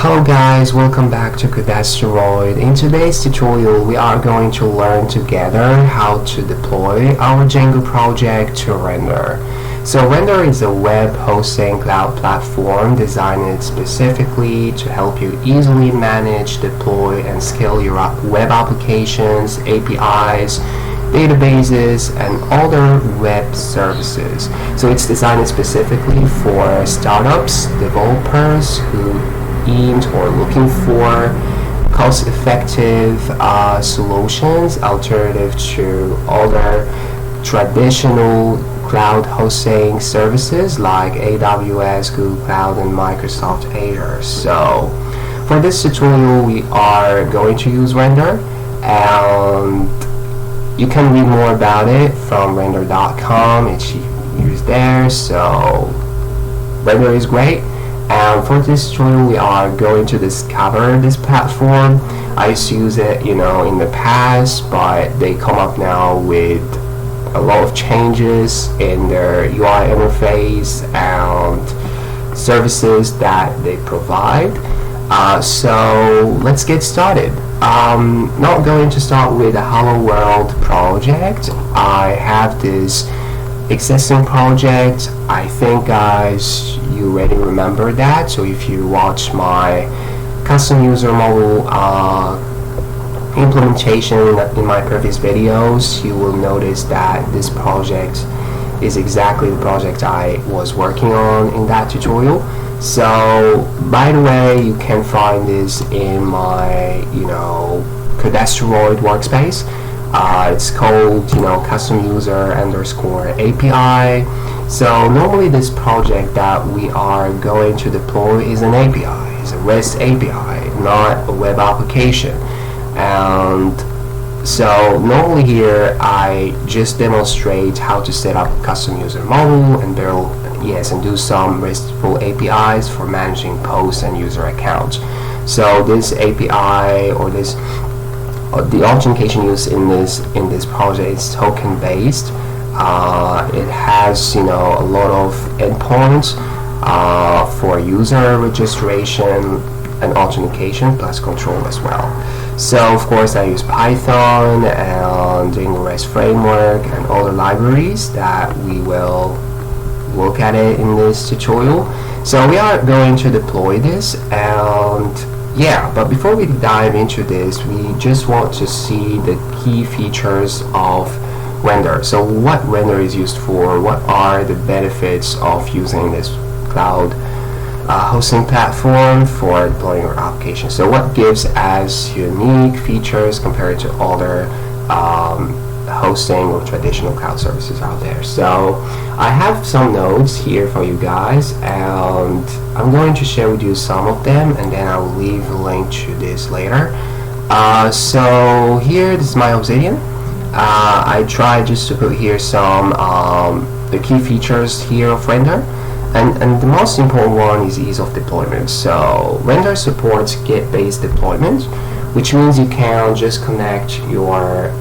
Hello guys, welcome back to Cadastroid. In today's tutorial, we are going to learn together how to deploy our Django project to Render. So Render is a web hosting cloud platform designed specifically to help you easily manage, deploy, and scale your web applications, APIs, databases, and other web services. So it's designed specifically for startups, developers who aimed or looking for cost-effective solutions alternative to other traditional cloud hosting services like AWS, Google Cloud, and Microsoft Azure. So for this tutorial, we are going to use Render, and you can read more about it from render.com. It's used there. So Render is great. And for this tutorial, we are going to discover this platform. I used to use it, in the past, but they come up now with a lot of changes in their UI interface and services that they provide. So let's get started. Not going to start with a Hello World project. I have this existing project. I think guys you already remember that, so if you watch my custom user model implementation in my previous videos, you will notice that this project is exactly the project I was working on in that tutorial. So by the way, you can find this in my Cadastroid workspace. It's called custom user underscore API. So normally this project that we are going to deploy is an API, is a REST API, not a web application. And so normally here I just demonstrate how to set up a custom user model and build and do some RESTful APIs for managing posts and user accounts. So this API or this the authentication used in this project is token based. It has a lot of endpoints for user registration and authentication plus control as well. So of course I use Python and Django REST framework and other libraries that we will look at it in this tutorial. So we are going to deploy this, and but before we dive into this, we just want to see the key features of Render. So what Render is used for, what are the benefits of using this cloud hosting platform for deploying your application. So what gives as unique features compared to other hosting or traditional cloud services out there. So I have some notes here for you guys, and I'm going to share with you some of them, and then I will leave a link to this later. So here, this is my Obsidian. I tried just to put here some the key features here of Render, and the most important one is ease of deployment. So Render supports Git-based deployment, which means you can just connect your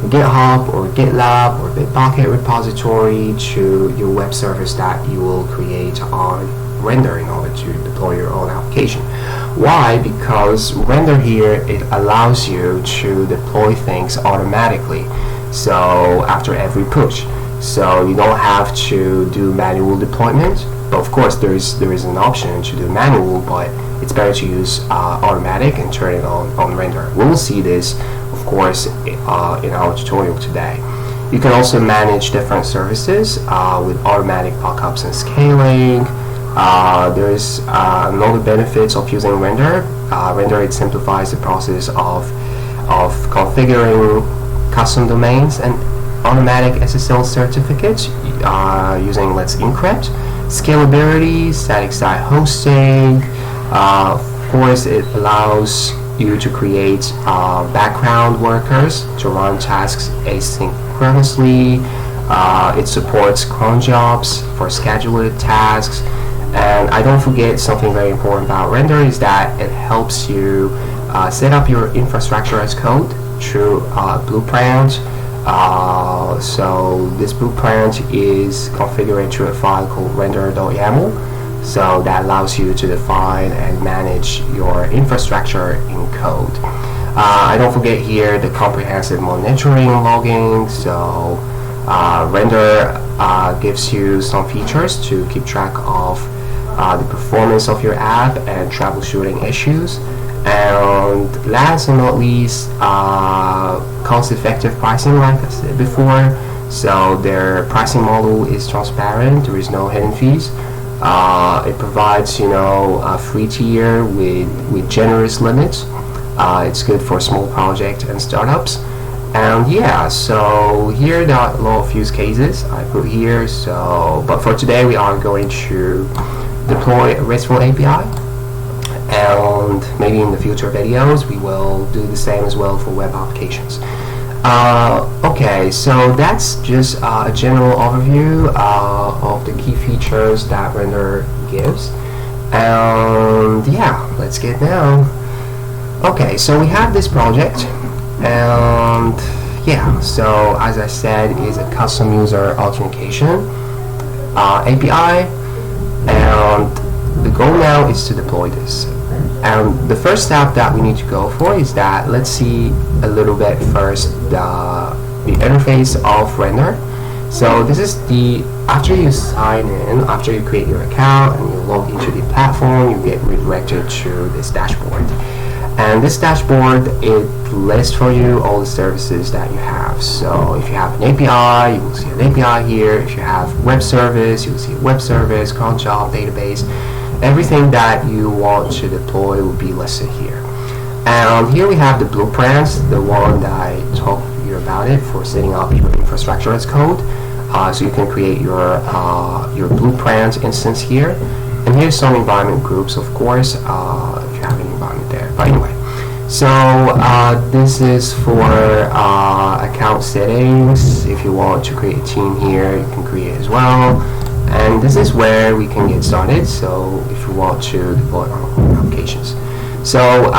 GitHub or GitLab or Bitbucket repository to your web service that you will create on Render in order to deploy your own application. Why? Because Render here, it allows you to deploy things automatically, so after every push. So you don't have to do manual deployment. But of course there is an option to do manual, but it's better to use automatic and turn it on Render. We will see this of course in our tutorial today. You can also manage different services with automatic backups and scaling. There's another benefits of using Render. Render, it simplifies the process of configuring custom domains and automatic SSL certificates using Let's Encrypt. Scalability, static site hosting. Of course, it allows you to create background workers to run tasks asynchronously. It supports cron jobs for scheduled tasks. And I don't forget something very important about Render is that it helps you set up your infrastructure as code through Blueprint. So this blueprint is configured through a file called render.yaml. So that allows you to define and manage your infrastructure in code. I don't forget here the comprehensive monitoring and logging. So Render gives you some features to keep track of the performance of your app and troubleshooting issues. And last but not least, cost-effective pricing, like I said before. So their pricing model is transparent. There is no hidden fees. It provides, a free tier with generous limits. It's good for small projects and startups. And yeah, so here there are a lot of use cases I put here. So, but for today we are going to deploy a RESTful API, and maybe in the future videos we will do the same as well for web applications. Okay, so that's just a general overview of the key features that Render gives. And yeah, let's get down. Okay, so we have this project, and yeah, so as I said, is a custom user authentication API, and the goal now is to deploy this. And the first step that we need to go for is that let's see a little bit first the interface of Render. So this is after you sign in, after you create your account and you log into the platform, you get redirected to this dashboard. And this dashboard, it lists for you all the services that you have. So if you have an API, you will see an API here. If you have web service, you will see a web service, cron job, database. Everything that you want to deploy will be listed here. And here we have the blueprints, the one that I talked to you about it for setting up your infrastructure as code. So you can create your blueprint instance here. And here's some environment groups, of course, if you have an environment there. But anyway, so this is for account settings. If you want to create a team here, you can create as well. And this is where we can get started. So if you want to deploy our own applications. So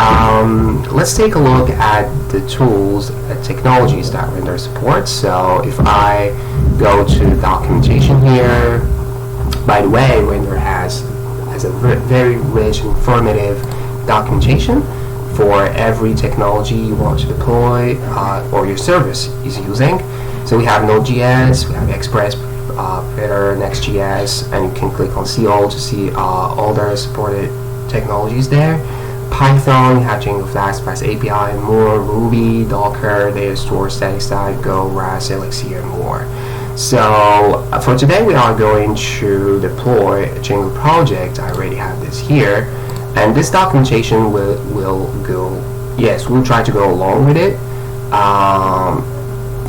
let's take a look at the tools and technologies that Render supports. So if I go to documentation here, by the way, Render has a very rich, informative documentation for every technology you want to deploy or your service is using. So we have Node.js, we have Express, Better, Next.js, and you can click on see all to see all their supported technologies there. Python, you have Django, Flask, Fast API, and more. Ruby, Docker, data store, static site, Go, Rust, Elixir, and more. So for today we are going to deploy a Django project. I already have this here, and this documentation will go, yes, we'll try to go along with it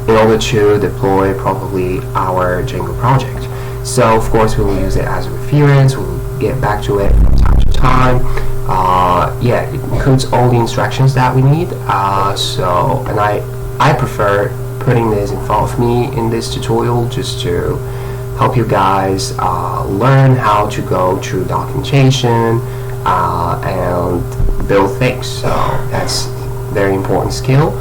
in order to deploy probably our Django project. So of course we will use it as a reference. We'll get back to it from time to time. Yeah, it includes all the instructions that we need. And I prefer putting this in front of me in this tutorial just to help you guys learn how to go through documentation and build things. So that's very important skill.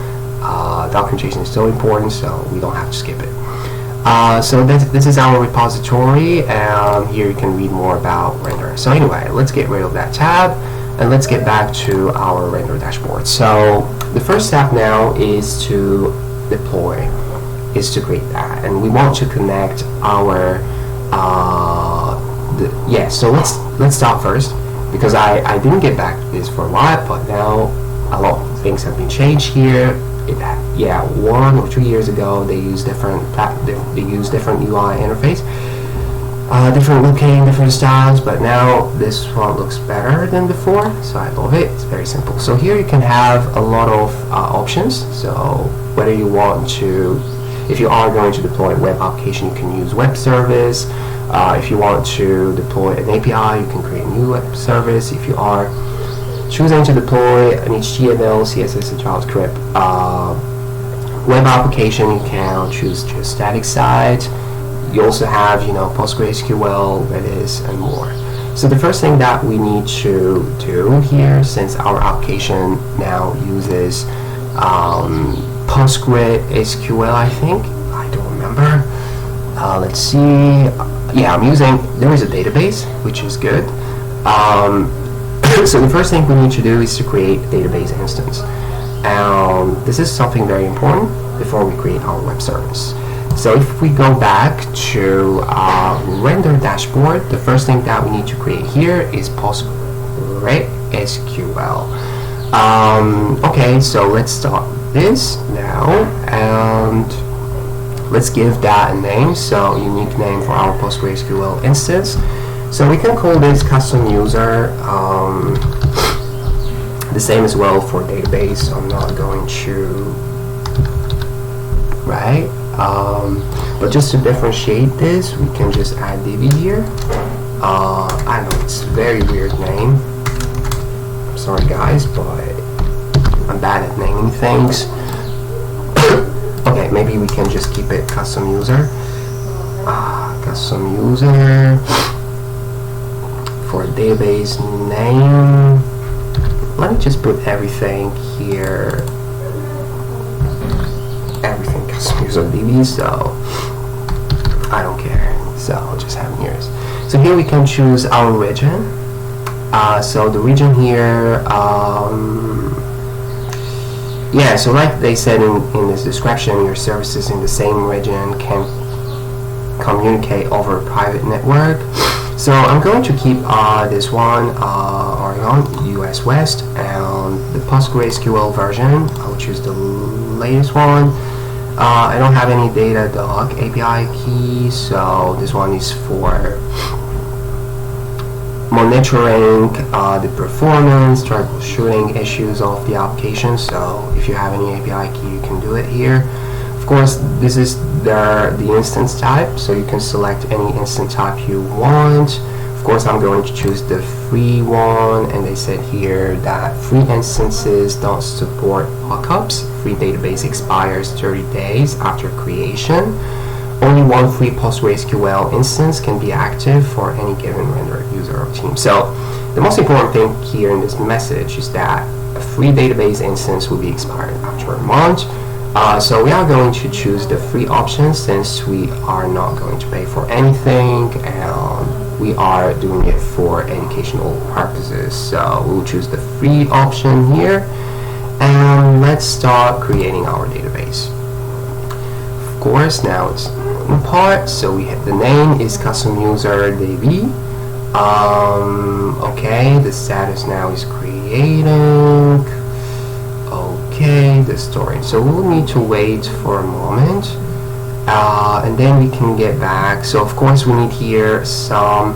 Documentation is so important, so we don't have to skip it. So this is our repository, and here you can read more about Render. So anyway, let's get rid of that tab and let's get back to our Render dashboard. So the first step now is to deploy, is to create that, and we want to connect our so let's start first, because I didn't get back to this for a while, but now a lot of things have been changed here. 1 or 2 years ago they used different UI interface, different looking, different styles, but now this one looks better than before, so I love it. It's very simple. So here you can have a lot of options. So whether you want to, if you are going to deploy a web application, you can use web service. If you want to deploy an API, you can create a new web service. If you are choosing to deploy an HTML, CSS, and JavaScript web application, you can choose just static site. You also have, PostgreSQL, Redis, and more. So the first thing that we need to do here, since our application now uses PostgreSQL, I think, I don't remember. Let's see. yeah, there is a database, which is good. So the first thing we need to do is to create a database instance. This is something very important before we create our web service. So if we go back to render dashboard, the first thing that we need to create here is PostgreSQL. Okay, so let's start this now, and let's give that a name, so unique name for our PostgreSQL instance. So we can call this custom user, the same as well for database. I'm not going to, right? But just to differentiate this, we can just add DB here. I know it's a very weird name. I'm sorry guys, but I'm bad at naming things. Okay, maybe we can just keep it custom user. Custom user for database name. Let me just put everything here. Everything custom user DB, so I don't care. So I'll just have yours. So here we can choose our region. So the region here, yeah, so like they said in this description, your services in the same region can communicate over a private network. So I'm going to keep this one, Oregon, US West, and the PostgreSQL version. I'll choose the latest one. I don't have any Datadog API key, so this one is for monitoring the performance, troubleshooting issues of the application. So if you have any API key, you can do it here. Of course, this is the instance type, so you can select any instance type you want. Of course, I'm going to choose the free one, and they said here that free instances don't support hookups. Free database expires 30 days after creation. Only one free PostgreSQL instance can be active for any given render user or team. So the most important thing here in this message is that a free database instance will be expired after a month. So we are going to choose the free option since we are not going to pay for anything, and we are doing it for educational purposes. So we'll choose the free option here, and let's start creating our database. Of course, now it's import, so we have the name is custom user DB. Okay, the status now is creating. Okay, the storage. So we'll need to wait for a moment, and then we can get back. So of course we need here some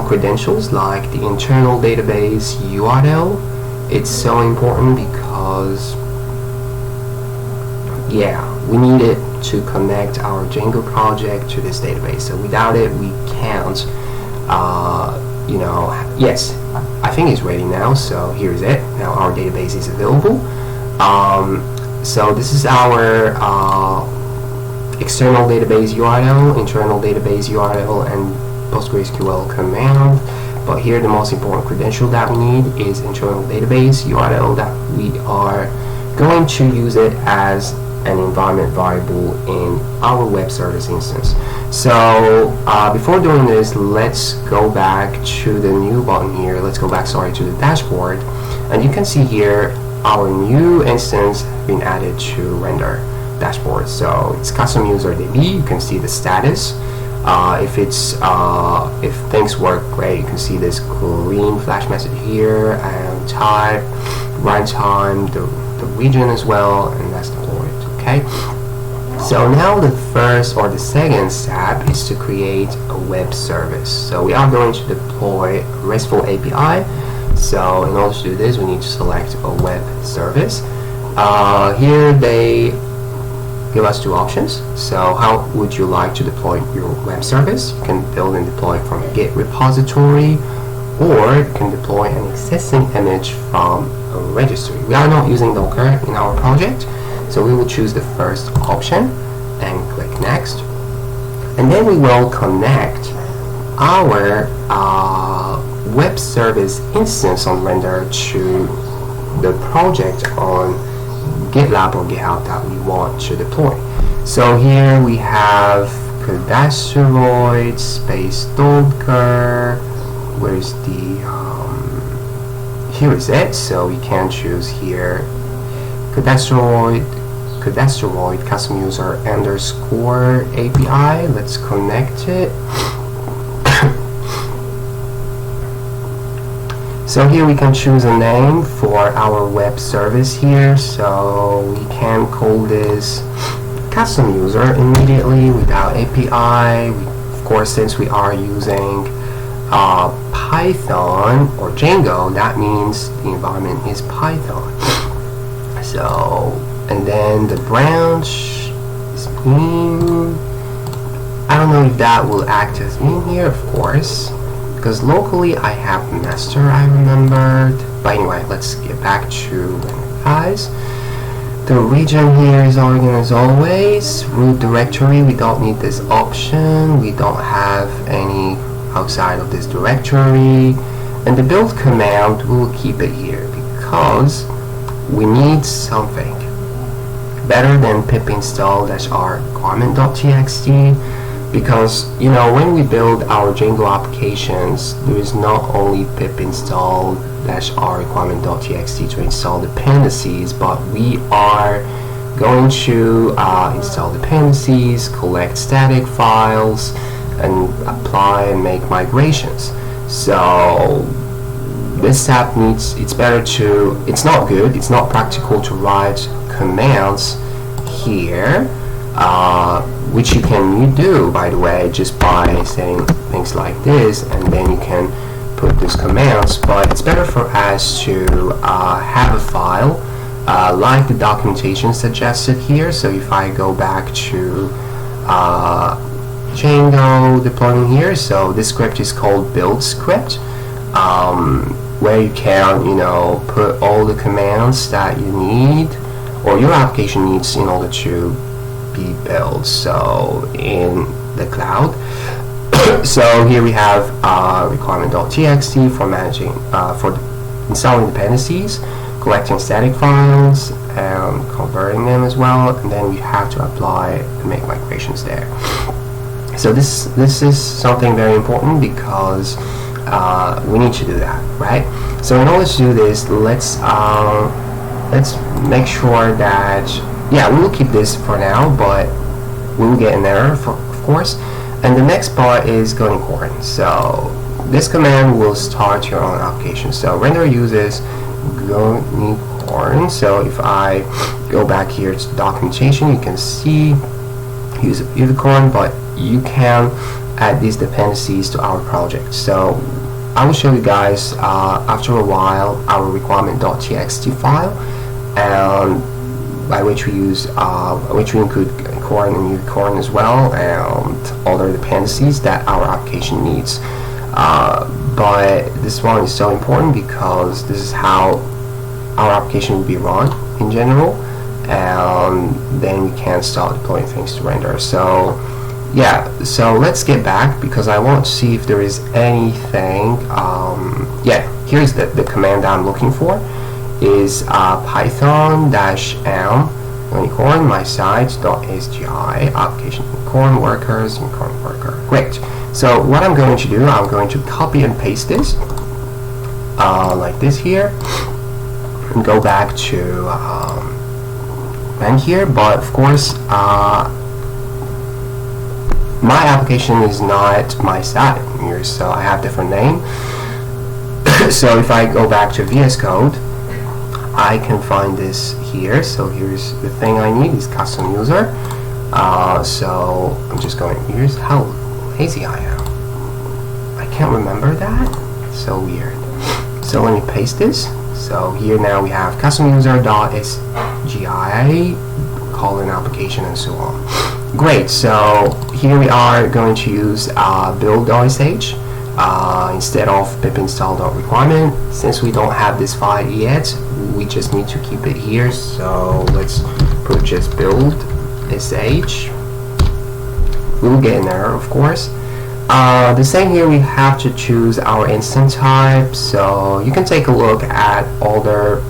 credentials like the internal database URL. It's so important because, yeah, we need it to connect our Django project to this database. So without it, we can't. You know, yes, I think it's ready now. So here is it. Now our database is available. So this is our external database URL, internal database URL, and PostgreSQL command. But here the most important credential that we need is internal database URL, that we are going to use it as an environment variable in our web service instance. So before doing this, let's go back to the new button here. Let's go back, sorry, to the dashboard, and you can see here our new instance has been added to render dashboard. So it's custom user DB. You can see the status. If things work great, you can see this green flash message here, and type, runtime, the region as well, and that's deployed. Okay. So now the first or the second step is to create a web service. So we are going to deploy a RESTful API. So in order to do this, we need to select a web service. Here they give us two options. So how would you like to deploy your web service? You can build and deploy from a Git repository, or you can deploy an existing image from a registry. We are not using Docker in our project, so we will choose the first option and click next. And then we will connect our web service instance on render to the project on GitLab or GitHub that we want to deploy. So here we have cadastroid space Doldker. Where's the here is it. So we can choose here cadastroid custom user underscore API. Let's connect it. So here we can choose a name for our web service here. So we can call this custom user immediately without API. Of course, since we are using Python or Django, that means the environment is Python. So, and then the branch is mean. I don't know if that will act as mean here, of course, because locally I have master, I remembered. But anyway, let's get back to guys. The region here is Oregon as always. Root directory, we don't need this option. We don't have any outside of this directory. And the build command, we'll keep it here because we need something better than pip install -r requirement.txt, because you know when we build our Django applications, there is not only pip install -r requirement.txt to install dependencies, but we are going to install dependencies, collect static files, and apply and make migrations. So this step needs, it's not good, it's not practical to write commands here, which you can do, by the way, just by saying things like this, and then you can put these commands. But it's better for us to have a file like the documentation suggested here. So if I go back to Django deployment here, so this script is called build script, where you can, you know, put all the commands that you need or your application needs in order to be built, so in the cloud. So here we have requirement.txt for managing, for installing dependencies, collecting static files, and converting them as well, and then we have to apply and make migrations there. So this is something very important because we need to do that, right? So in order to do this, let's make sure that, yeah, we will keep this for now, but we will get an error, of course. And the next part is unicorn. So this command will start your own application. So render uses unicorn. So if I go back here to documentation, you can see use unicorn, but you can add these dependencies to our project. So I will show you guys after a while our requirement.txt file, and by which we use which we include corn and unicorn as well, and other dependencies that our application needs. But this one is so important because this is how our application will be run in general, and then we can start deploying things to render. So yeah, so let's get back because I want to see if there is anything. Yeah, here's the command I'm looking for is python-m unicorn my site.sgi application unicorn workers unicorn worker. Great. So what I'm going to do, I'm going to copy and paste this like this here, and go back to run here. But of course, my application is not my site here, so I have different name. So if I go back to VS Code, I can find this here. So here's the thing I need is custom user. So I'm just going, here's how lazy I am. I can't remember that. It's so weird. So let me paste this. So here now we have custom user.sgi colon application and so on. Great. So here we are going to use build.sh instead of pip install.requirement. Since we don't have this file yet, we just need to keep it here. So let's put just build.sh. We will get an error, of course. The same here, we have to choose our instance type. So you can take a look at other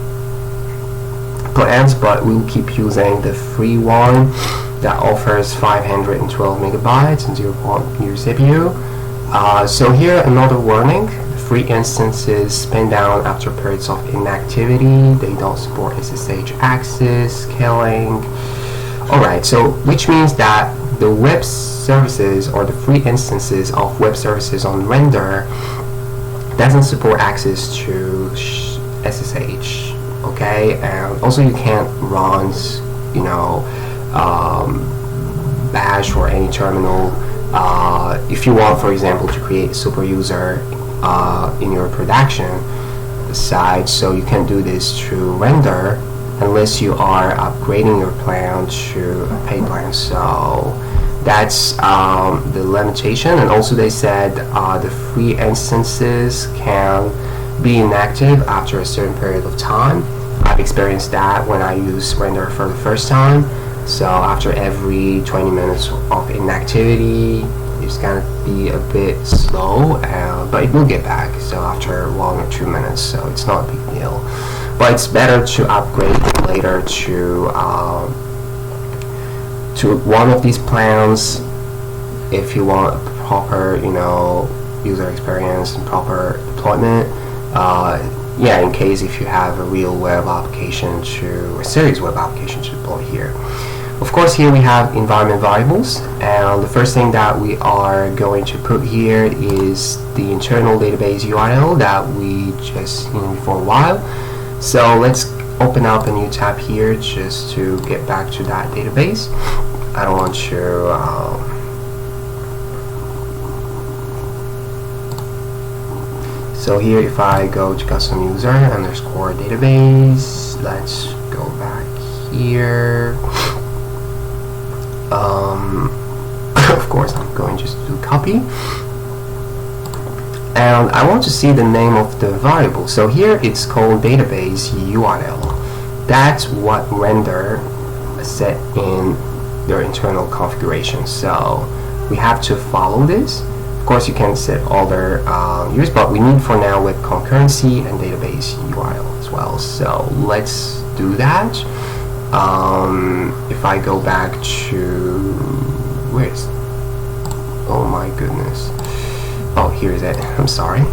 plans, but we'll keep using the free one. that offers 512 megabytes and 0.0 CPU. So here another warning: free instances spin down after periods of inactivity. They don't support SSH access, scaling. Alright, so which means that the web services or the free instances of web services on Render doesn't support access to SSH. Okay, and also you can't run, bash or any terminal if you want, for example, to create a super user in your production side. So you can do this through Render unless you are upgrading your plan to a paid plan. So that's the limitation. And also they said the free instances can be inactive after a certain period of time. I've experienced that when I use Render for the first time. So after every 20 minutes of inactivity, it's gonna be a bit slow, but it will get back. So after 1 or 2 minutes, so it's not a big deal. But it's better to upgrade later to one of these plans if you want proper, user experience and proper deployment. In case if you have a real web application a series web application to deploy here. Of course, here we have environment variables, and the first thing that we are going to put here is the internal database URL that we just seen for a while. So let's open up a new tab here just to get back to that database. I don't want to so here if I go to custom user underscore database, let's go back here. Of course I'm going just to do copy, and I want to see the name of the variable. So here it's called database URL. That's what Render set in their internal configuration. So we have to follow this. Of course you can set other use, but we need for now with concurrency and database URL as well. So let's do that. If I go back to oh my goodness, oh here is it, I'm sorry.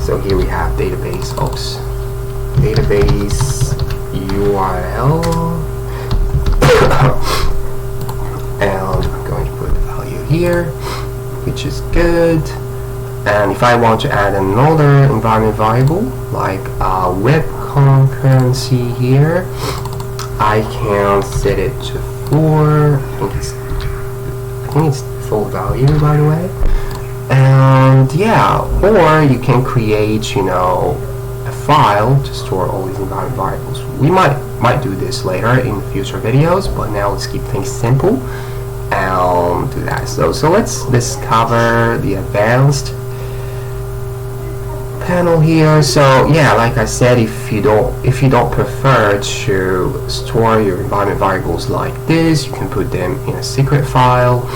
So here we have database database URL and I'm going to put the value here, which is good. And if I want to add another environment variable like web concurrency here, I can set it to 4. I think it's full value, by the way. And yeah, or you can create, a file to store all these environment variables. We might do this later in future videos, but now let's keep things simple and do that. So let's discover the advanced panel here. So yeah, like I said, if you don't prefer to store your environment variables like this, you can put them in a secret file.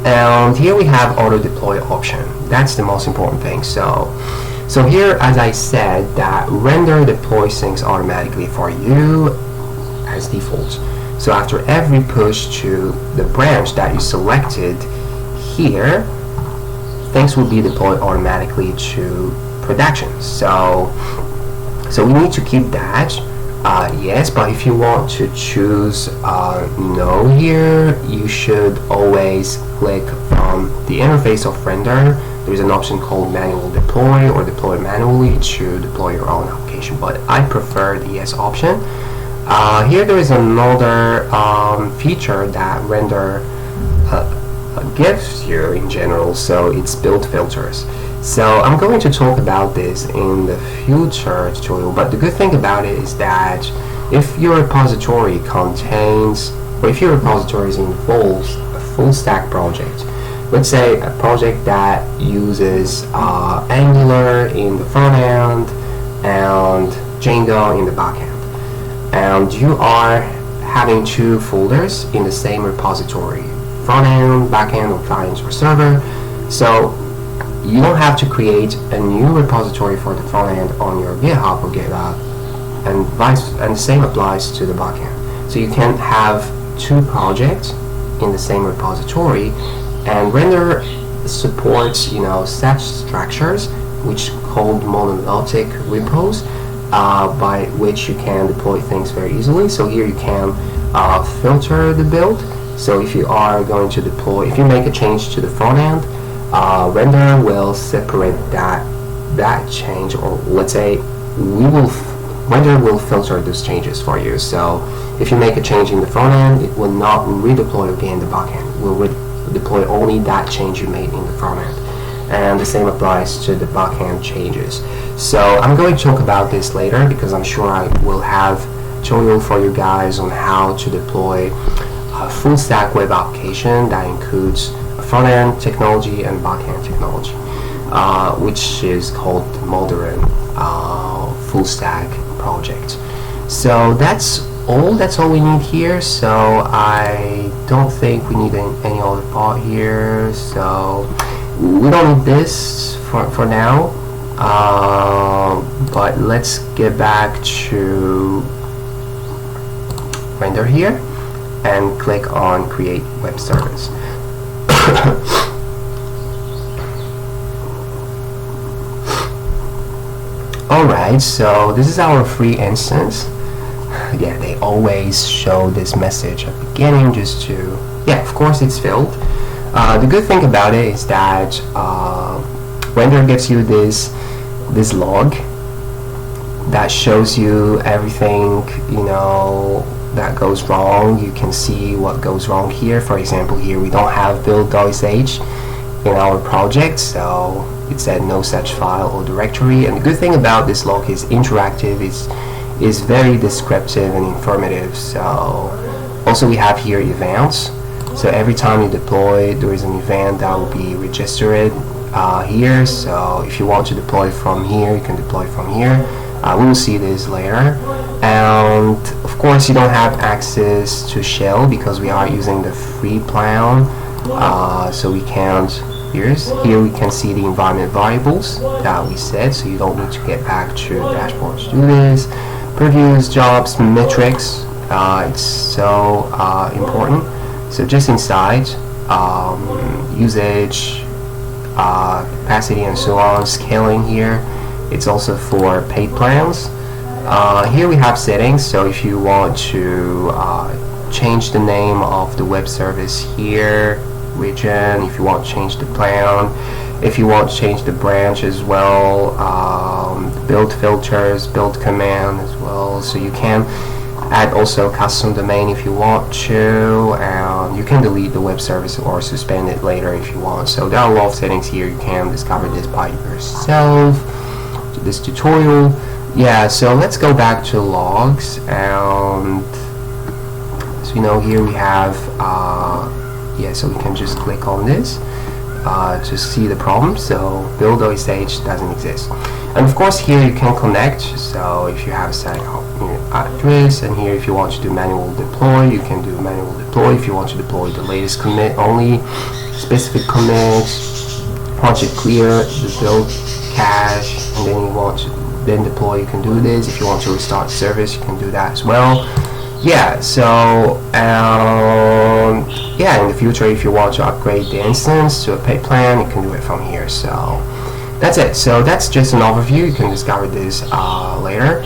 And here we have auto deploy option. That's the most important thing. So here, as I said, that Render deploys things automatically for you as default. So after every push to the branch that you selected here, things will be deployed automatically to production. So we need to keep that, yes, but if you want to choose no here, you should always click from the interface of Render. There's an option called manual deploy or deploy manually to deploy your own application, but I prefer the yes option. Here there is another feature that Render gives you in general, so it's build filters. So I'm going to talk about this in the future tutorial, but the good thing about it is that if your repository contains, or if your repository involves a full stack project, let's say a project that uses Angular in the front end and Django in the back end, and you are having 2 folders in the same repository, front end, back end, or client or server. So you don't have to create a new repository for the front end on your GitHub or GitLab, and the same applies to the back end. So you can have two projects in the same repository, and Render supports such structures which called monolithic repos, by which you can deploy things very easily. So here you can filter the build. So if you are going to deploy, if you make a change to the front end, Render will separate that change, or let's say Render will filter those changes for you. So if you make a change in the front end, it will not redeploy again the back end. It will deploy only that change you made in the front end. And the same applies to the back end changes. So I'm going to talk about this later, because I'm sure I will have a tutorial for you guys on how to deploy a full stack web application that includes front end technology and back end technology, which is called modern full stack project. So that's all we need here. So I don't think we need any other part here, so we don't need this for now, but let's get back to Render here and click on create web service. Alright, so this is our free instance. Yeah, they always show this message at the beginning just to, yeah, of course it's filled. The good thing about it is that Render gives you this log that shows you everything that goes wrong. You can see what goes wrong here. For example, here we don't have build.sh in our project, so it said no such file or directory. And the good thing about this log is interactive, is very descriptive and informative. So also we have here events. So every time you deploy, there is an event that will be registered here. So if you want to deploy from here, you can deploy from here. We will see this later. And of course you don't have access to shell because we are using the free plan, so we can't. Here we can see the environment variables that we set, so you don't need to get back to dashboard to do this. Previews, jobs, metrics, it's so important. So just inside, usage, capacity and so on, scaling here, it's also for paid plans. Here we have settings, so if you want to change the name of the web service here, region, if you want to change the plan, if you want to change the branch as well, build filters, build command as well, so you can add also custom domain if you want to, and you can delete the web service or suspend it later if you want. So there are a lot of settings here. You can discover this by yourself, this tutorial. Yeah, so let's go back to logs, and so here we have yeah, so we can just click on this to see the problem. So build.sh doesn't exist, and of course here you can connect. So if you have a static address, and here if you want to do manual deploy, you can do manual deploy. If you want to deploy the latest commit only, specific commits, project clear, the build cache, and then you want to then deploy, you can do this. If you want to restart service, you can do that as well. Yeah, so yeah, in the future if you want to upgrade the instance to a paid plan, you can do it from here. So that's it. So that's just an overview. You can discover this later.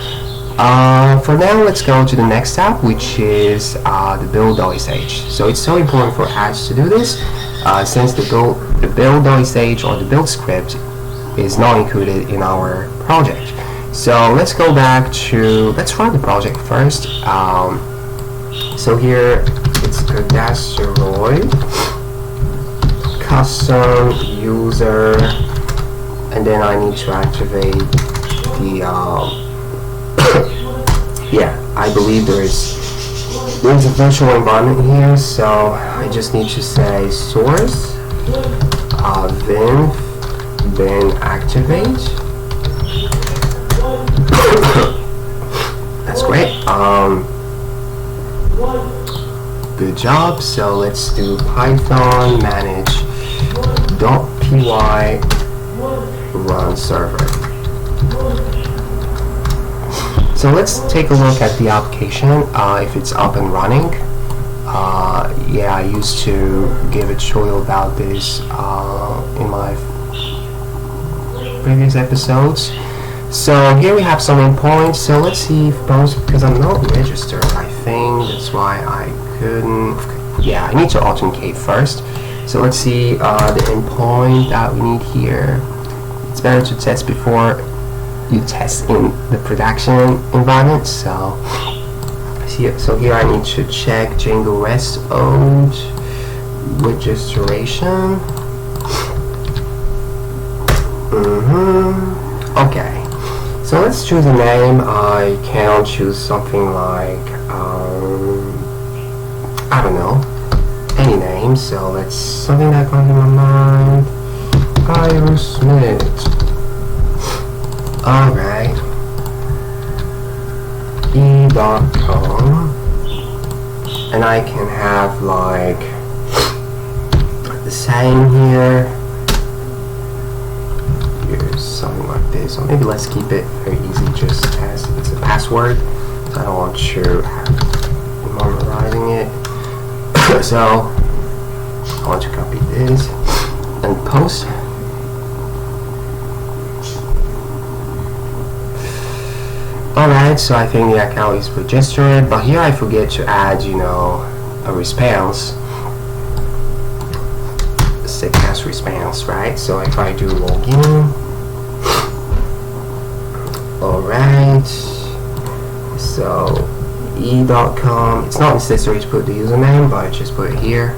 For now, let's go to the next step, which is the build.sh. So it's so important for us to do this since the build.sh or the build script is not included in our project. So let's go back to, let's run the project first. So here it's Cadastroid, custom user, and then I need to activate the yeah, I believe there's a virtual environment here, so I just need to say source then activate. That's great. Good job. So let's do Python manage.py run server. So let's take a look at the application if it's up and running. Yeah, I used to give a tutorial about this in my previous episodes. So here we have some endpoints. So let's see if post, because I'm not registered, I think that's why I couldn't. Yeah, I need to authenticate first. So let's see the endpoint that we need here. It's better to test before you test in the production environment. So here I need to check Django REST owned registration. Okay, so let's choose a name. I can choose something like I don't know, any name. So let's something that comes to my mind. Aerosmith. Alright. e.com, and I can have like the same here. Here's something like this, or maybe let's keep it very easy, just as it's a password, so I don't want to have memorizing it. So I want to copy this and post. Alright, so I think the account is registered, but here I forget to add, you know, a response. Sickness response, right? So if I do login, alright, so e.com, it's not necessary to put the username, but I just put it here,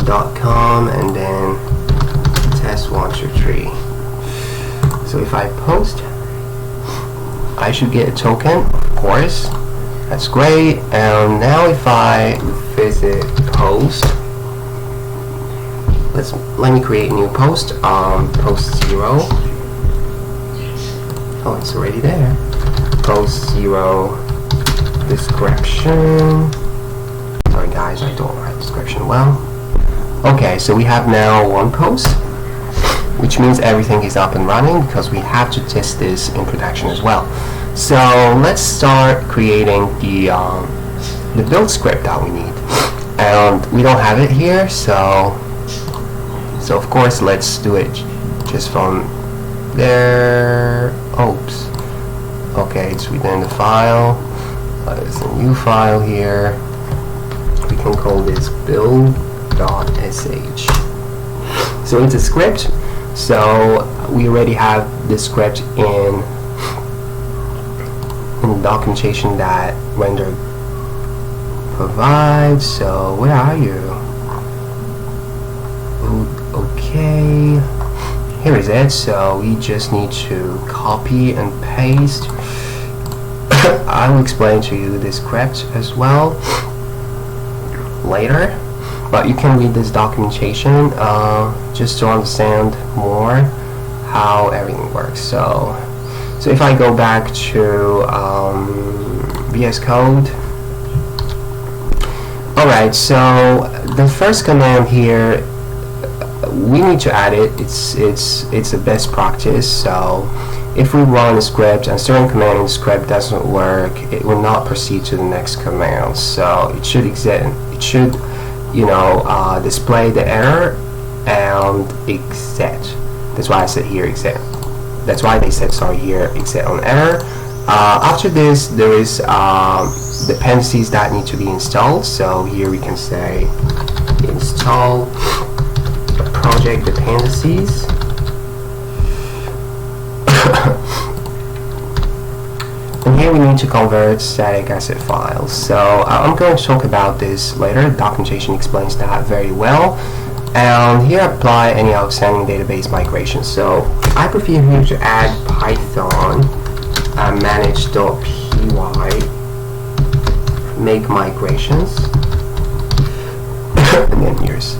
.com, and then test 1 2 3. So if I post, I should get a token, of course. That's great. And now if I visit post, let me create a new post. Post 0. Oh, it's already there. Post 0 description. Sorry guys, I don't write description well. Okay, so we have now one post, which means everything is up and running because we have to test this in production as well. So let's start creating the build script that we need, and we don't have it here, so of course let's do it just from there. Oops. Okay, it's within the file. There's a new file here. We can call this build.sh. So it's a script. So we already have the script in the documentation that Render provides. So where are you? Okay, here is it. So we just need to copy and paste. I will explain to you this script as well later, but you can read this documentation just to understand more how everything works. So if I go back to VS Code, alright, so the first command here, we need to add it. It's a best practice. So if we run a script and certain command in the script doesn't work, it will not proceed to the next command. So it should exit. It should, you know, display the error and exit. That's why I said here exit. That's why they said sorry here exit on error. After this, there is dependencies that need to be installed. So here we can say install project dependencies. And here we need to convert static asset files. So I'm going to talk about this later. Documentation explains that very well. And here apply any outstanding database migration. So I prefer here to add Python manage.py make migrations. And then here's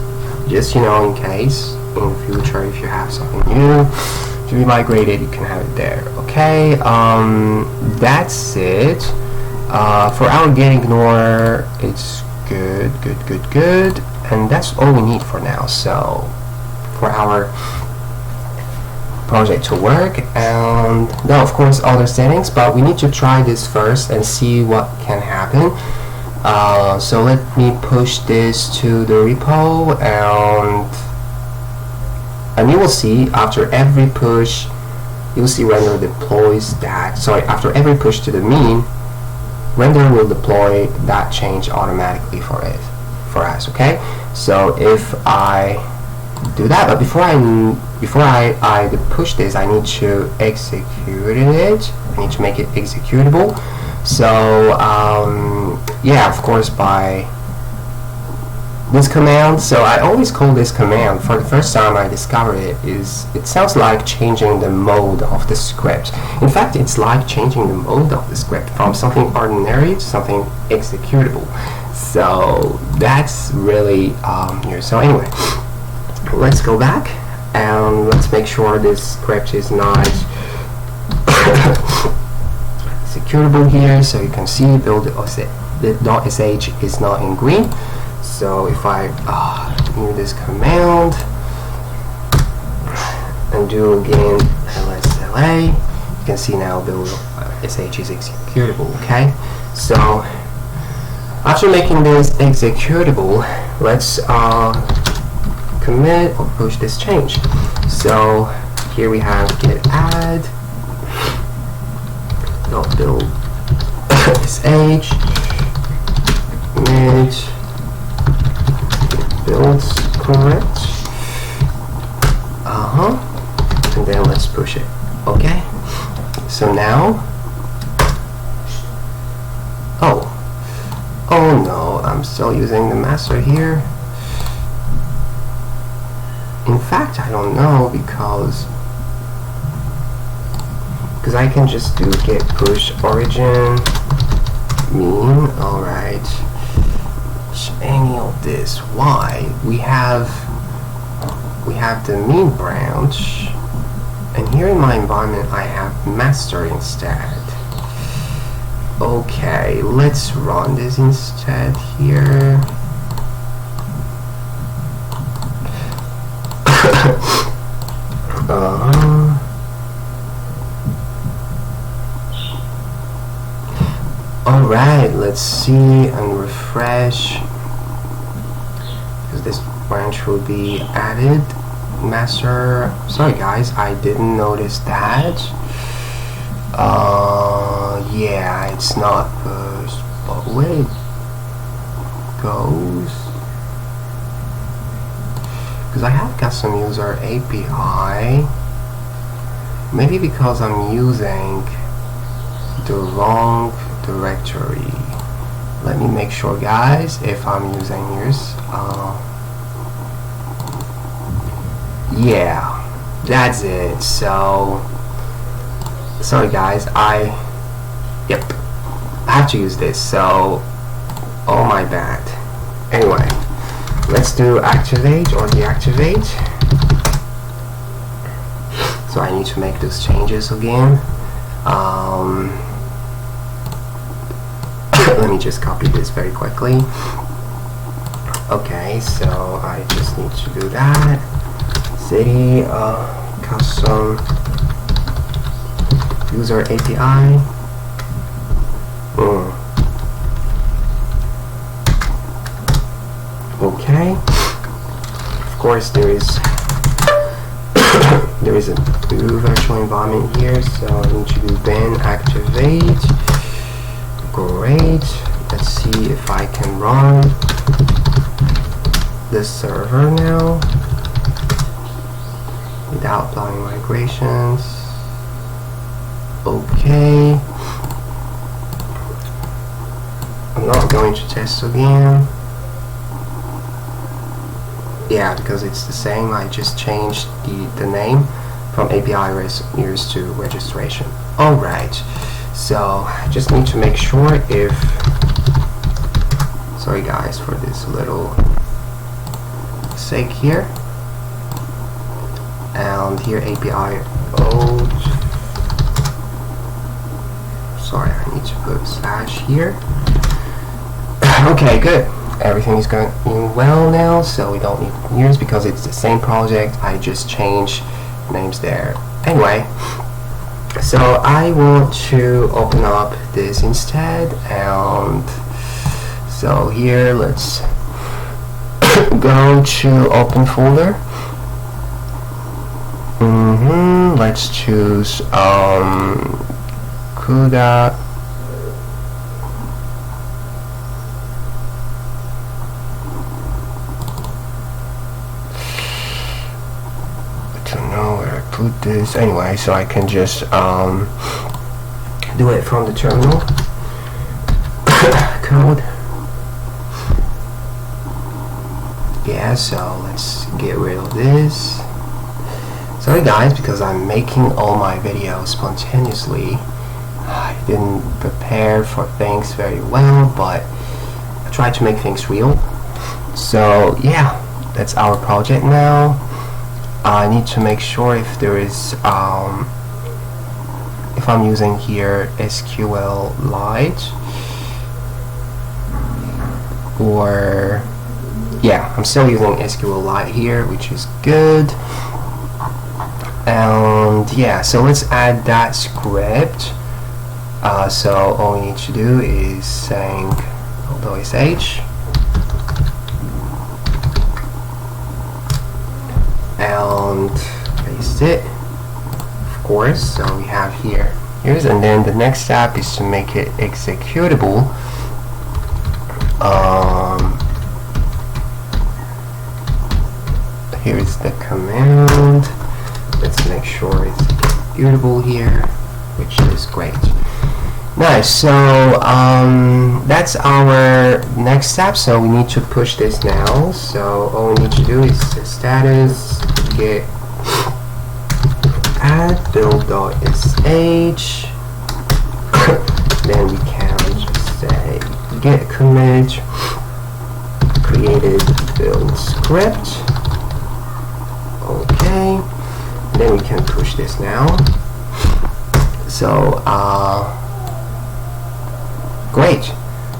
just, you know, in case in the future if you have something new to be migrated, you can have it there. Okay, that's it. For our get ignore, it's good, and that's all we need for now. So for our project to work, and now of course other settings, but we need to try this first and see what can happen. So let me push this to the repo, and you will see after every push, you will see render deploys that. Sorry, after every push to the mean, render will deploy that change automatically for us. Okay. So if I do that, but before I push this, I need to execute it. I need to make it executable. So yeah, of course, by this command. So I always call this command, for the first time I discovered it sounds like changing the mode of the script. In fact, it's like changing the mode of the script from something ordinary to something executable. So that's really here. So anyway, let's go back and let's make sure this script is not executable here. So you can see build.sh is not in green. So if I use this command and do again lsla, you can see now build.sh is executable. Okay, so after making this executable, let's commit or push this change. So here we have git add build sh commit builds correct, and then let's push it. Okay, so now, oh no, I'm still using the master here. In fact, I don't know, because I can just do git push origin mean. Alright, any of this. Why? We have the mean branch, and here in my environment I have master instead. Okay, let's run this instead here. Alright, let's see and refresh, because this branch will be added. Master, sorry guys, I didn't notice that. Yeah, it's not pushed, but where it goes, because I have custom user API, maybe because I'm using the wrong directory. Let me make sure, guys, if I'm using yours. Yeah, that's it. So sorry guys, I have to use this, so oh my bad. Anyway, let's do activate or deactivate. So I need to make those changes again. Let me just copy this very quickly. Okay, so I just need to do that. City custom user API. Okay. Of course, there is a new virtual environment here, so I need to do then activate. Great. Let's see if I can run this server now without applying migrations. Okay. I'm not going to test again. Yeah, because it's the same. I just changed the name from API use to registration. Alright, so I just need to make sure if, sorry guys for this little mistake here, and here API old, sorry, I need to put slash here. Okay, good. Everything is going well now, so we don't need years because it's the same project. I just changed names there. Anyway, so I want to open up this instead and So here, let's go to open folder. Let's choose CUDA. Put this anyway, so I can just do it from the terminal. Code. Yeah, so let's get rid of this. Sorry guys, because I'm making all my videos spontaneously. I didn't prepare for things very well, but I tried to make things real. So yeah, that's our project now. I need to make sure if there is if I'm using here SQLite, or yeah, I'm still using SQLite here, which is good. And yeah, so let's add that script. So all we need to do is saying sh and paste it, of course. So we have here's, and then the next step is to make it executable. Here's the command. Let's make sure it's executable here, which is great. Nice. So that's our next step. So we need to push this now. So all we need to do is status get add build.sh. Then we can just say get commit created build script. Okay. Then we can push this now. So great.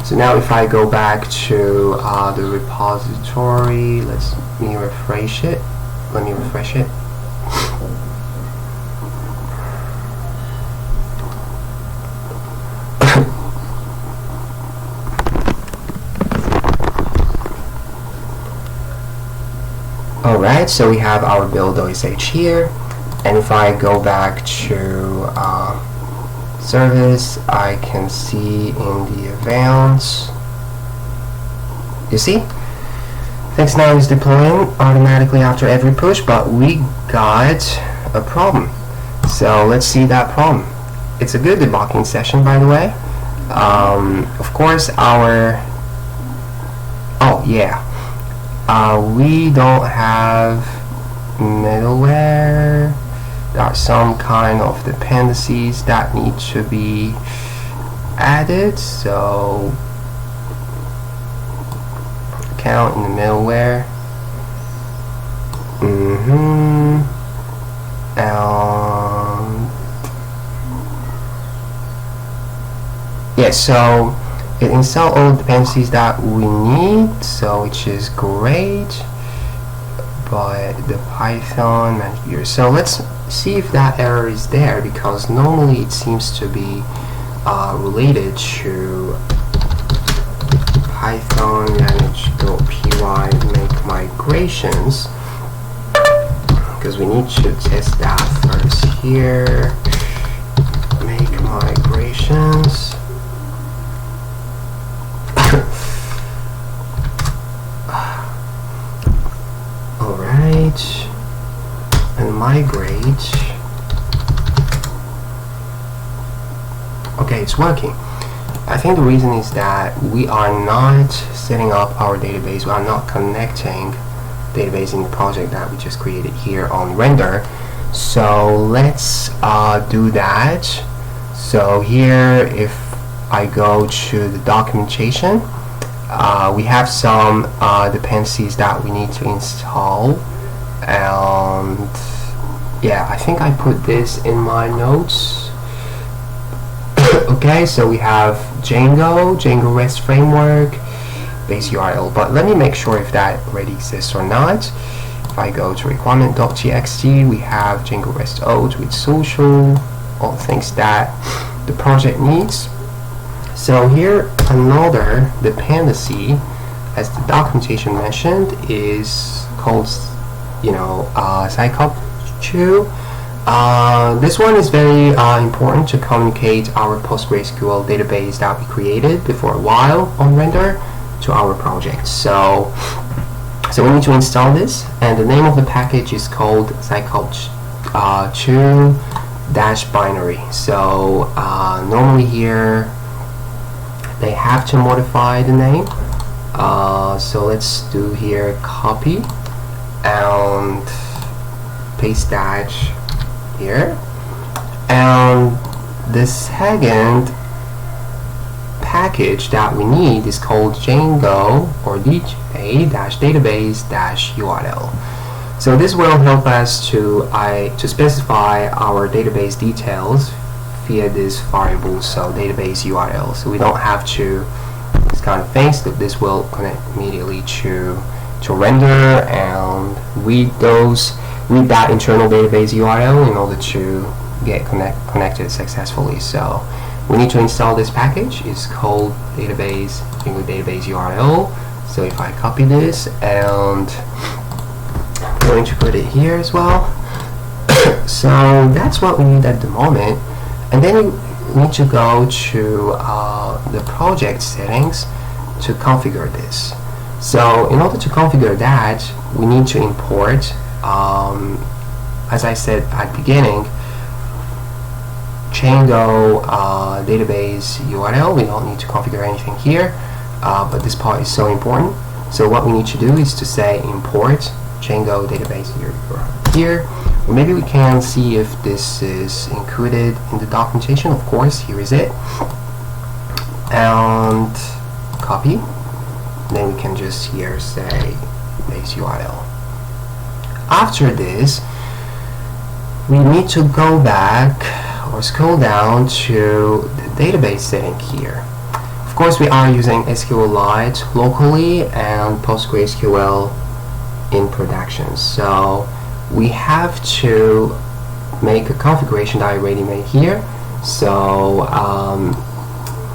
So now if I go back to the repository, let me refresh it. Alright, so we have our build.sh here, and if I go back to service, I can see in the events, you see, things now is deploying automatically after every push, but we got a problem. So let's see that problem. It's a good debugging session, by the way. Of course, we don't have middleware. There are some kind of dependencies that need to be added. So account in the middleware. Yeah, so it installs all the dependencies that we need, so which is great. But the Python manager, so let's see if that error is there, because normally it seems to be related to Python manage.py make migrations, because we need to test that first here. Make migrations. Alright, and migrate. Okay, it's working. I think the reason is that we are not setting up our database, we are not connecting database in the project that we just created here on render. So let's do that. So here, if I go to the documentation, we have some dependencies that we need to install, and yeah, I think I put this in my notes. Okay, so we have Django REST framework, base URL, but let me make sure if that already exists or not. If I go to requirement.txt, we have Django REST auth with social, all things that the project needs. So here another dependency, as the documentation mentioned, is called cyclops2. This one is very important to communicate our PostgreSQL database that we created before a while on render to our project. So we need to install this, and the name of the package is called cyclops2-binary. So normally here they have to modify the name. So let's do here copy and paste that here, and the second package that we need is called Django or DJ-database-URL. So this will help us to specify our database details via this variable, so database URL. So we don't have to this kind of things. That this will connect immediately to render and read that internal database URL in order to get connected successfully. So we need to install this package. It's called Django database URL. So if I copy this, and I'm going to put it here as well. So that's what we need at the moment. And then you need to go to the project settings to configure this. So in order to configure that, we need to import, as I said at the beginning, Django database URL. We don't need to configure anything here, but this part is so important. So what we need to do is to say import Django database URL here. Or maybe we can see if this is included in the documentation. Of course, here is it. And copy. Then we can just here say base URL. After this, we need to go back or scroll down to the database setting here. Of course, we are using SQLite locally and PostgreSQL in production. So we have to make a configuration that I already made here. So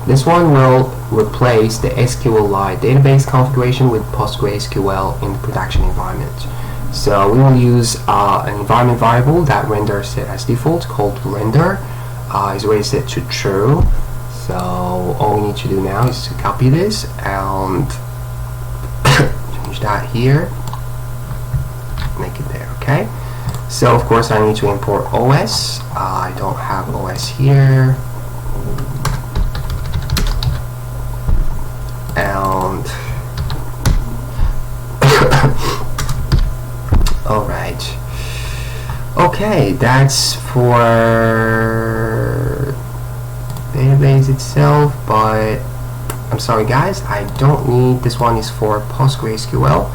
this one will replace the SQLite database configuration with PostgreSQL in the production environment. So we will use an environment variable that render set as default called render. Is already set to true. So all we need to do now is to copy this and change that here. Make it there, okay? So of course I need to import OS. I don't have OS here. And alright. Okay, that's for database itself, but I'm sorry guys, I don't need this one. Is for PostgreSQL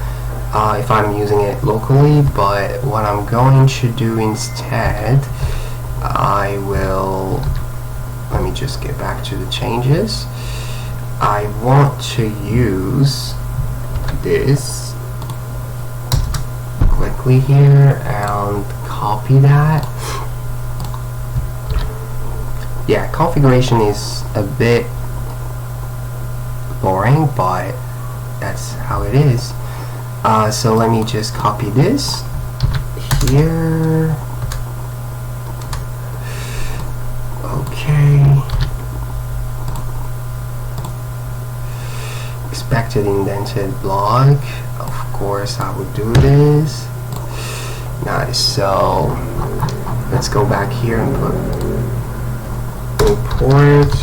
if I'm using it locally, but what I'm going to do instead, let me just get back to the changes. I want to use this quickly here and copy that. Yeah, configuration is a bit boring, but that's how it is. So let me just copy this here. Okay. Expected indented block. Of course I would do this. Nice. So let's go back here and put import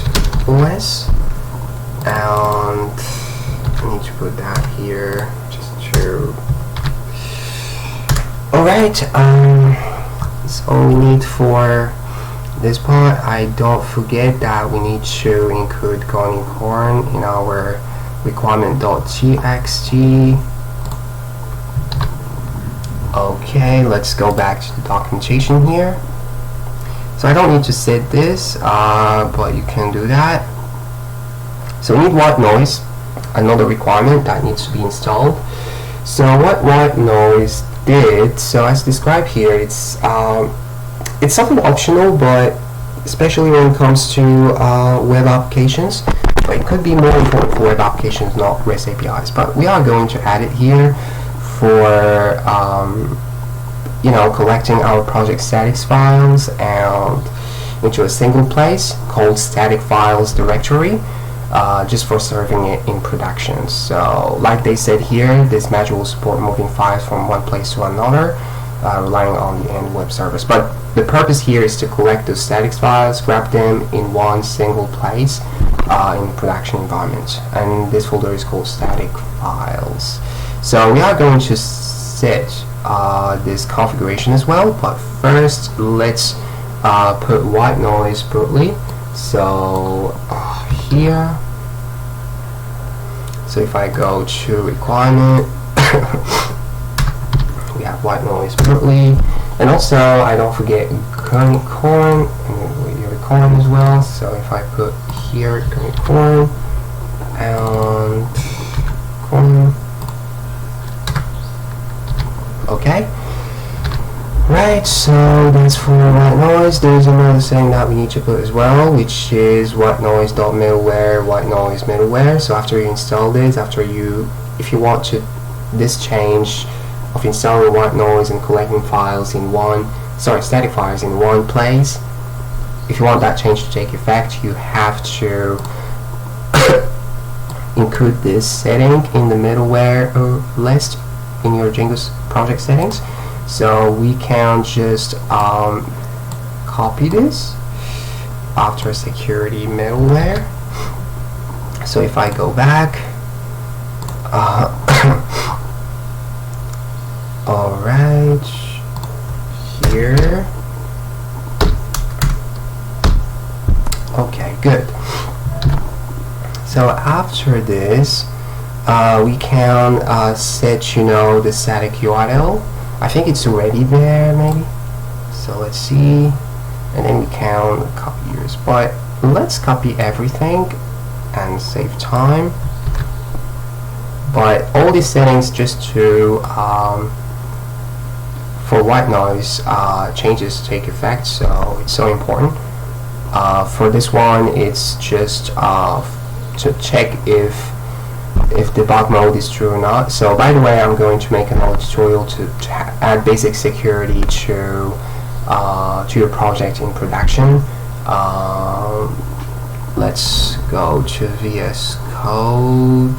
OS, and I need to put that here just to. Alright, that's all we need for this part. I don't forget that we need to include unicorn in our requirement.txt. Okay, let's go back to the documentation here. So I don't need to set this, but you can do that. So we need white noise, another requirement that needs to be installed. So what white noise did, so as described here, it's something optional, but especially when it comes to web applications, but it could be more important for web applications, not REST APIs. But we are going to add it here for collecting our project statics files and into a single place called static files directory, just for serving it in production. So like they said here, this module will support moving files from one place to another, relying on the end web service. But the purpose here is to collect those statics files, grab them in one single place in production environment, and this folder is called static files. So we are going to set this configuration as well, but first let's put white noise brutally. So here, so if I go to requirement, we have white noise brutally, and also I don't forget current and unicorn as well. So if I put here unicorn and corn, okay. Right, so that's for white noise. There's another thing that we need to put as well, which is white noise.middleware, white noise middleware. So after you install this, if you want to this change of installing white noise and collecting files in static files in one place, if you want that change to take effect, you have to include this setting in the middleware list in your Django project settings. So we can just copy this after security middleware. So if I go back, alright, here, okay, good. So after this, we can set the static URL. I think it's already there, maybe. So let's see, and then we can copy yours. But let's copy everything and save time. But all these settings just to for white noise changes to take effect. So it's so important. For this one, it's just to check if debug mode is true or not. So by the way, I'm going to make another tutorial to add basic security to your project in production. Let's go to VS Code,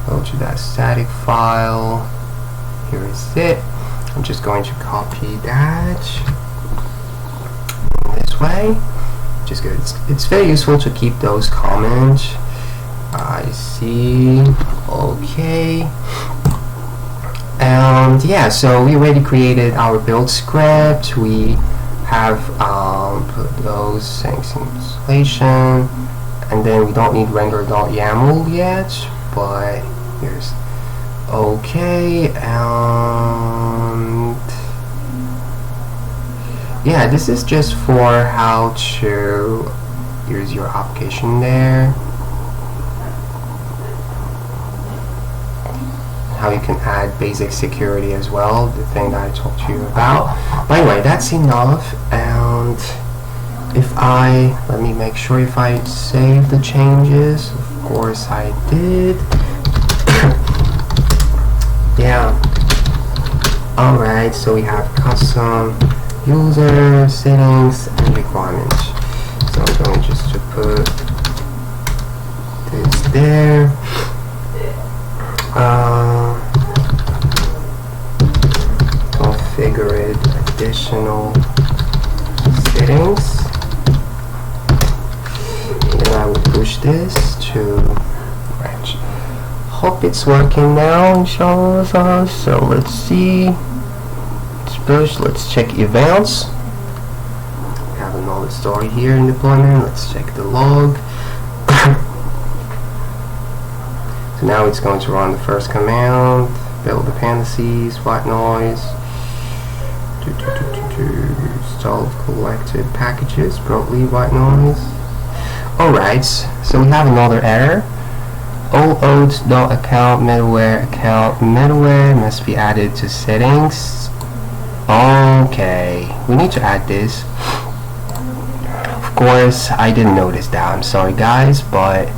go to that static file, here is it. I'm just going to copy that this way, which is good. It's very useful to keep those comments. I see, okay. And yeah, so we already created our build script. We have put those things in installation, and then we don't need render.yaml yet, but here's okay. And yeah, this is just for how to, here's your application there, how you can add basic security as well, the thing that I talked to you about. But anyway, that's enough. And if let me make sure if I saved the changes. Of course I did. Yeah. Alright, so we have custom user settings and requirements. So I'm going just to put this there. Configured additional settings, and then I will push this to branch. Hope it's working now, inshallah. So let's see, let's push, let's check events. We have another story here in deployment. Let's check the log. So now it's going to run the first command, build dependencies, white noise, install collected packages, broadly white noise. Alright, so we have another error. All odes.account middleware must be added to settings. Okay, we need to add this. Of course, I didn't notice that. I'm sorry guys, but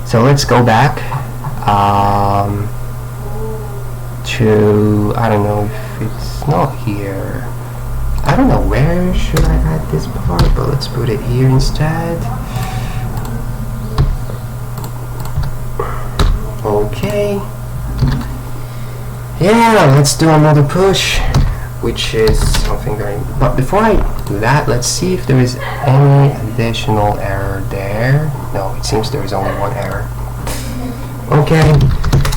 so let's go back to, I don't know if it's not here. I don't know where should I add this part, but let's put it here instead. Okay. Yeah, let's do another push, which is something very, but before I do that, let's see if there is any additional error there. No, it seems there is only one error. Okay,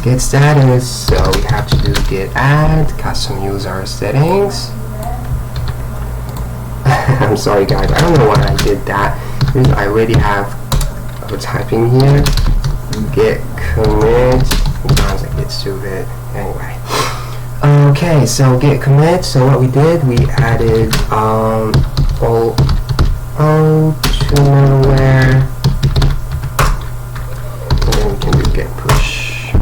git status, so we have to do git add custom user settings. I'm sorry guys, I don't know why I did that. I already have a typing here. Git commit. Sometimes I get stupid. Anyway. Okay, so git commit. So what we did, we added to middleware, and then we can do git push.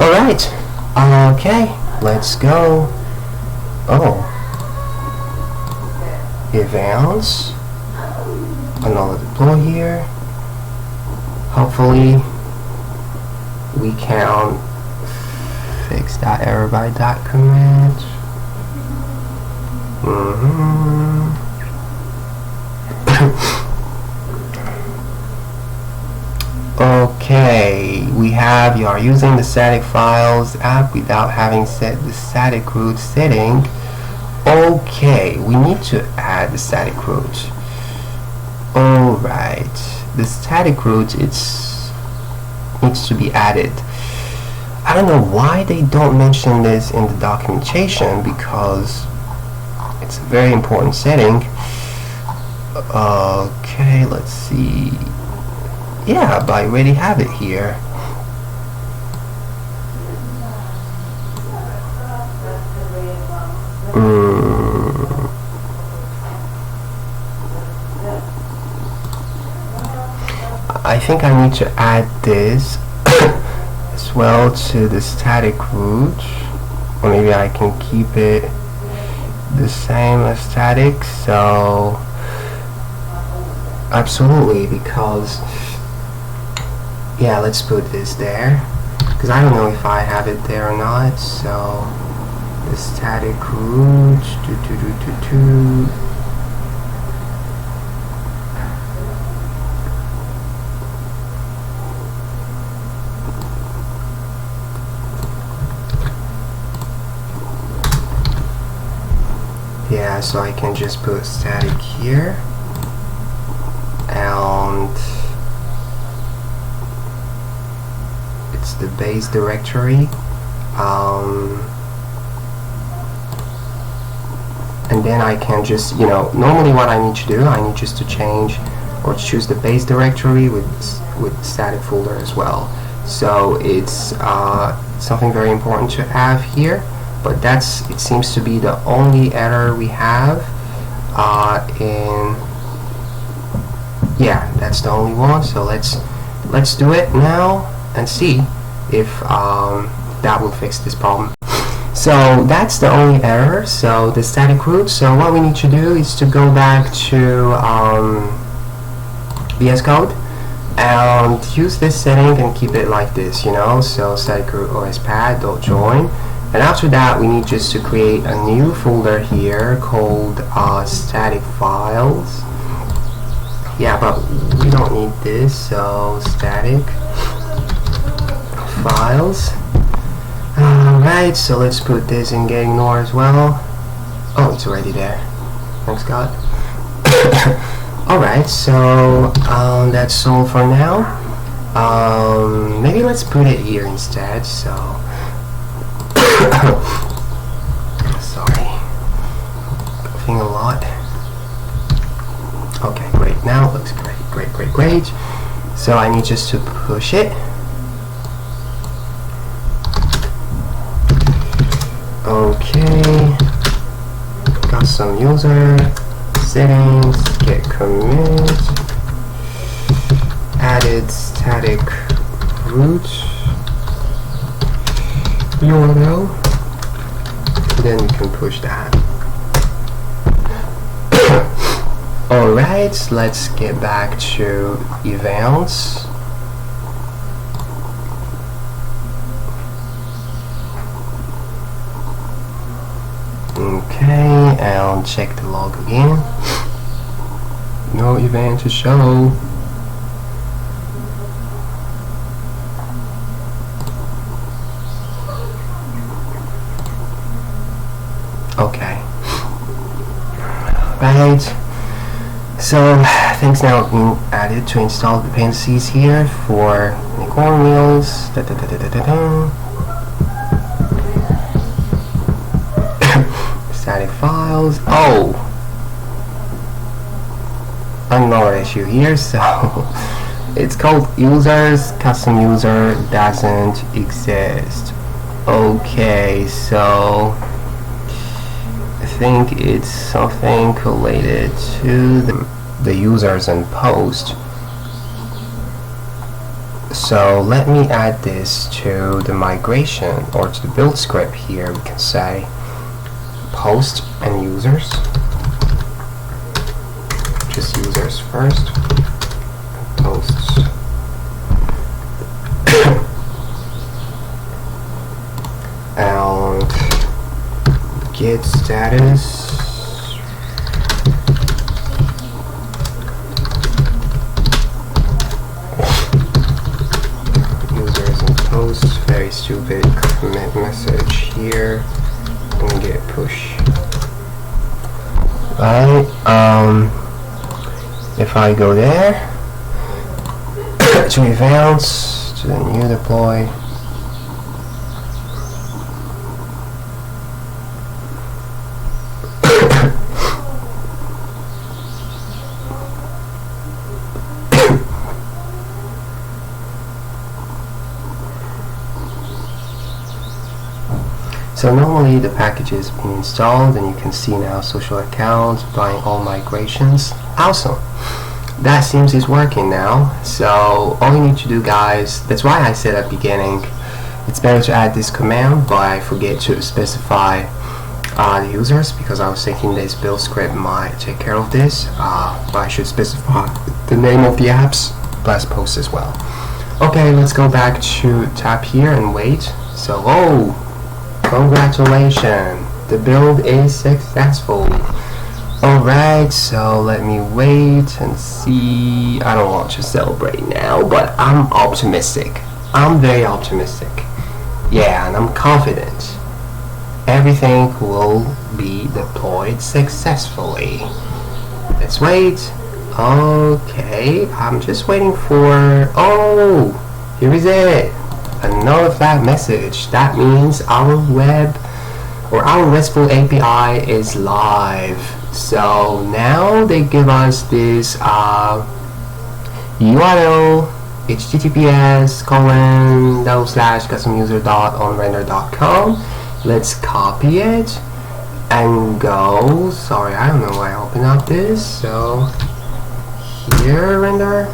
All right. Okay, let's go. Oh. Events. Another deploy here. Hopefully we can fix that error by that command. Okay, we have you are using the static files app without having set the static root setting. Okay, we need to add the static root. Alright, the static root needs to be added. I don't know why they don't mention this in the documentation, because it's a very important setting. Okay, let's see. Yeah, but I already have it here. I think I need to add this as well to the static root, or maybe I can keep it the same as static. So absolutely, because yeah, let's put this there, because I don't know if I have it there or not. So the static root yeah, so I can just put static here, and it's the base directory, and then I can just, normally what I need to do, I need just to change or choose the base directory with static folder as well. So it's something very important to have here. But it seems to be the only error we have yeah, that's the only one. So let's do it now and see if that will fix this problem. So that's the only error, so the static root. So what we need to do is to go back to VS Code and use this setting and keep it like this, so static root ospad.join. And after that, we need just to create a new folder here called static files. Yeah, but we don't need this, so static files. Alright, so let's put this in get ignore as well. Oh, it's already there. Thanks God. Alright, so that's all for now. Maybe let's put it here instead, so sorry, coughing a lot. Okay, great, now it looks great. So I need just to push it. Okay, got some user settings, git commit, added static root URL, then you can push that. Alright, let's get back to events. Okay, and check the log again. No event to show. Okay. Right. So things now have been added to install dependencies here for unicorn wheels. Static files. Oh, another issue here. So it's called users. Custom user doesn't exist. Okay, so I think it's something related to the users and post. So let me add this to the migration or to the build script here. We can say post and users. Just users first. Posts. And get status. Users and posts. Very stupid commit message here. And get push. Right. If I go there to events, to the new deploy. So normally the package is being installed and you can see now social account, applying all migrations. Awesome. That seems is working now. So all you need to do, guys, that's why I said at the beginning, it's better to add this command, but I forget to specify the users because I was thinking this build script might take care of this, but I should specify the name of the apps plus post as well. Okay, let's go back to tab here and wait. So, oh, congratulations, the build is successful. Alright, so let me wait and see. I don't want to celebrate now, but I'm optimistic. I'm very optimistic. Yeah, and I'm confident everything will be deployed successfully. Let's wait. Okay, I'm just waiting for... Oh, here is it. Another flag message. That means our web or our RESTful API is live. So now they give us this URL https://customuser.onrender.com. Let's copy it and go. Sorry, I don't know why I opened up this. So here, render.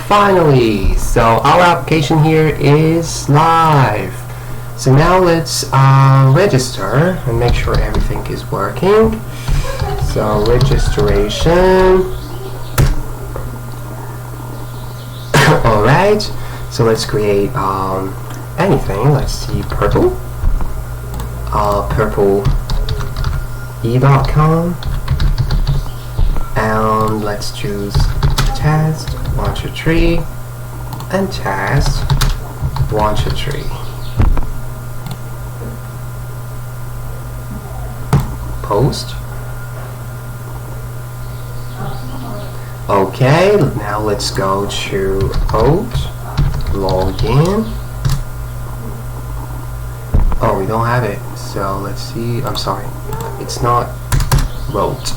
Finally, so our application here is live. So now let's register and make sure everything is working. So registration. Alright, so let's create anything. Let's see, purple e.com, and let's choose test 1 2 3 and test 1 2 3. Post. Okay, now let's go to out, log in. Oh, we don't have it, so let's see. I'm sorry, it's not wrote.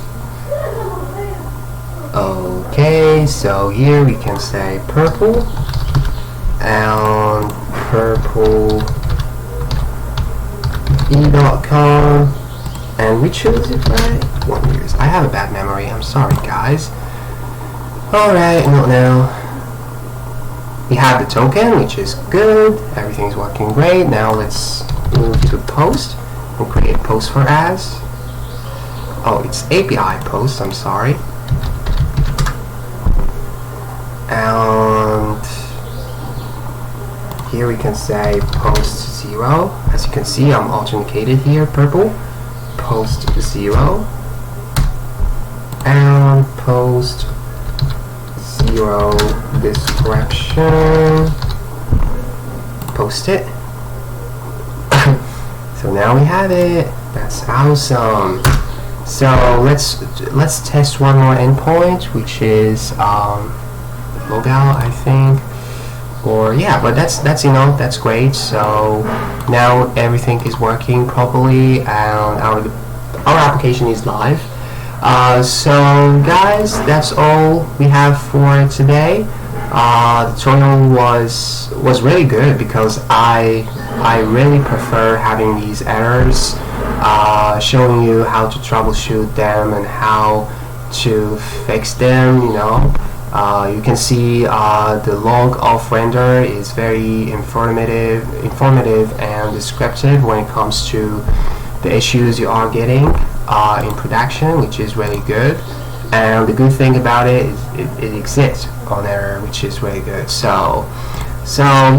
Okay, so here we can say purple and purple e.com, and we choose it right. 1 years. I have a bad memory. I'm sorry, guys. Alright, not now. We have the token, which is good. Everything's working great. Now let's move to post and create post for ads. Oh, it's API post. I'm sorry. here we can say post 0. As you can see, I'm authenticated here, purple. Post 0 and post 0 description. Post it. So now we have it. That's awesome. So let's test one more endpoint, which is logout, I think. Or yeah, but that's that's great. So now everything is working properly and our application is live. So guys, that's all we have for today. The tutorial was really good because I really prefer having these errors, showing you how to troubleshoot them and how to fix them. You can see the log of render is very informative and descriptive when it comes to the issues you are getting in production, which is really good. And the good thing about it is it exists on error, which is really good. So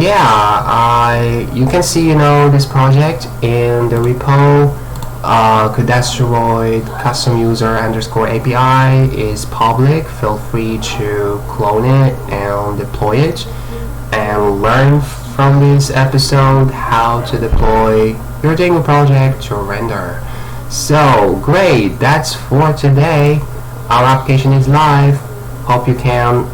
yeah, you can see this project in the repo. Cadastroid custom user _ API is public. Feel free to clone it and deploy it and learn from this episode how to deploy your Django project to render. So great, that's for today. Our application is live. Hope you can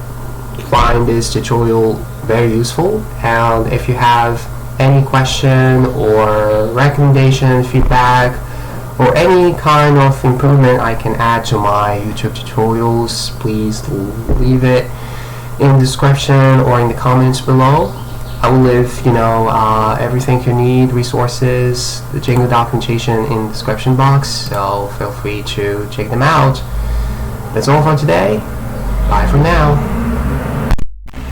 find this tutorial very useful, and if you have any question or recommendation, feedback, or any kind of improvement I can add to my YouTube tutorials, please leave it in the description or in the comments below. I will leave everything you need, resources, the Django documentation in the description box, so feel free to check them out. That's all for today. Bye for now.